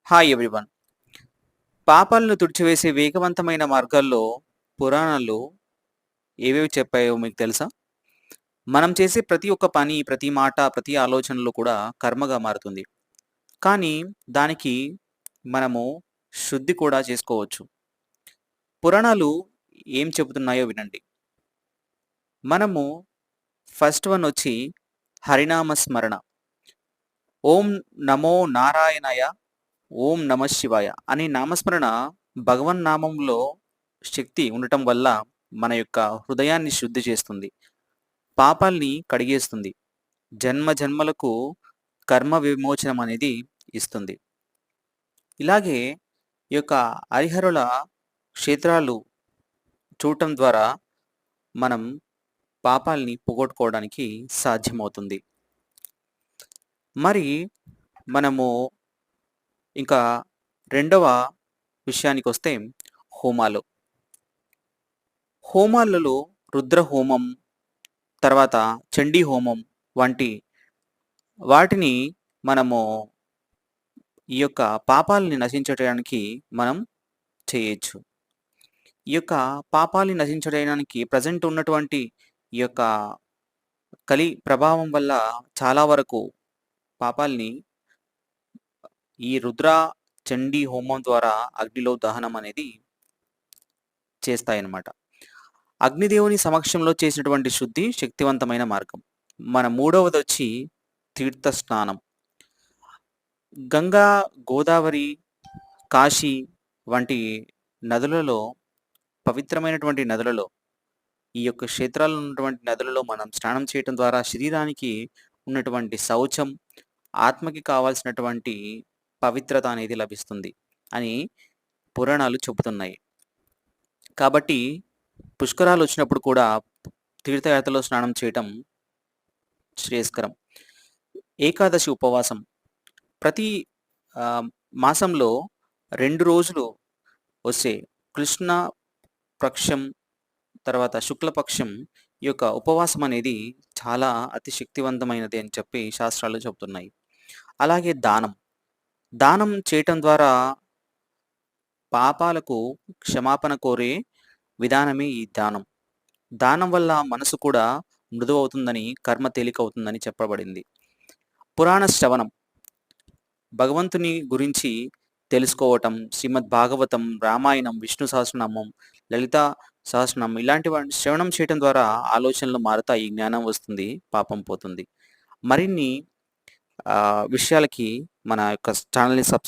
Hi everyone. పాపాలను తుడిచివేసే వేగవంతమైన మార్గాల్లో పురాణాలు ఏవేవి చెప్పాయో మీకు తెలుసా? మనం చేసే ప్రతి ఒక్క పని, ప్రతి మాట, ప్రతి ఆలోచనలో కూడా కర్మగా మారుతుంది. కానీ దానికి మనము శుద్ధి కూడా చేసుకోవచ్చు. పురాణాలు ఏం చెబుతున్నాయో వినండి. మనము ఫస్ట్ వన్ వచ్చి హరినామ స్మరణ. ఓం నమో నారాయణాయ, ఓం నమః శివాయ అనే నామస్మరణ భగవన్నామంలో శక్తి ఉండటం వల్ల మన యొక్క హృదయాన్ని శుద్ధి చేస్తుంది. పాపాల్ని కడిగేస్తుంది. జన్మ జన్మలకు కర్మ విమోచనం అనేది ఇస్తుంది. ఇలాగే ఈ యొక్క హరిహరుల క్షేత్రాలు చూడటం ద్వారా మనం పాపాల్ని పోగొట్టుకోవడానికి సాధ్యమవుతుంది. మరి మనము ఇంకా రెండవ విషయానికొస్తే హోమాలు. హోమాలలో రుద్ర హోమం, తర్వాత చండీ హోమం వంటి వాటిని మనము ఈ యొక్క పాపాలని నశించడానికి మనం చేయొచ్చు. ఈ యొక్క పాపాల్ని నశించడానికి ప్రెజెంట్ ఉన్నటువంటి ఈ యొక్క కలి ప్రభావం వల్ల చాలా వరకు పాపాల్ని ఈ రుద్ర, చండీ హోమం ద్వారా అగ్నిలో దహనం అనేది చేస్తాయన్నమాట. అగ్నిదేవుని సమక్షంలో చేసినటువంటి శుద్ధి శక్తివంతమైన మార్గం. మన మూడవదొచ్చి తీర్థ స్నానం. గంగా, గోదావరి, కాశీ వంటి నదులలో పవిత్రమైనటువంటి నదులలో ఈ యొక్క క్షేత్రాల్లో ఉన్నటువంటి నదులలో మనం స్నానం చేయటం ద్వారా శరీరానికి ఉన్నటువంటి శౌచం, ఆత్మకి కావాల్సినటువంటి పవిత్రత అనేది లభిస్తుంది అని పురాణాలు చెబుతున్నాయి. కాబట్టి పుష్కరాలు వచ్చినప్పుడు కూడా తీర్థయాత్రలో స్నానం చేయటం శ్రేయస్కరం. ఏకాదశి ఉపవాసం. ప్రతి మాసంలో 2 రోజులు వచ్చే కృష్ణ పక్షం, తర్వాత శుక్లపక్షం ఈ యొక్క ఉపవాసం అనేది చాలా అతి శక్తివంతమైనది అని చెప్పి శాస్త్రాలు చెబుతున్నాయి. అలాగే దానం. దానం చేయటం ద్వారా పాపాలకు క్షమాపణ కోరే విధానమే ఈ దానం. దానం వల్ల మనసు కూడా మృదువవుతుందని, కర్మ తేలికవుతుందని చెప్పబడింది. పురాణ శ్రవణం. భగవంతుని గురించి తెలుసుకోవటం, శ్రీమద్ భాగవతం, రామాయణం, విష్ణు సహస్రనామం, లలితా సహస్రనామం ఇలాంటి వాటిని శ్రవణం చేయటం ద్వారా ఆలోచనలు మారుతాయి, జ్ఞానం వస్తుంది, పాపం పోతుంది. మరిన్ని విషయాలకి మన యొక్క ఛానల్‌ని సబ్స్క్రైబ్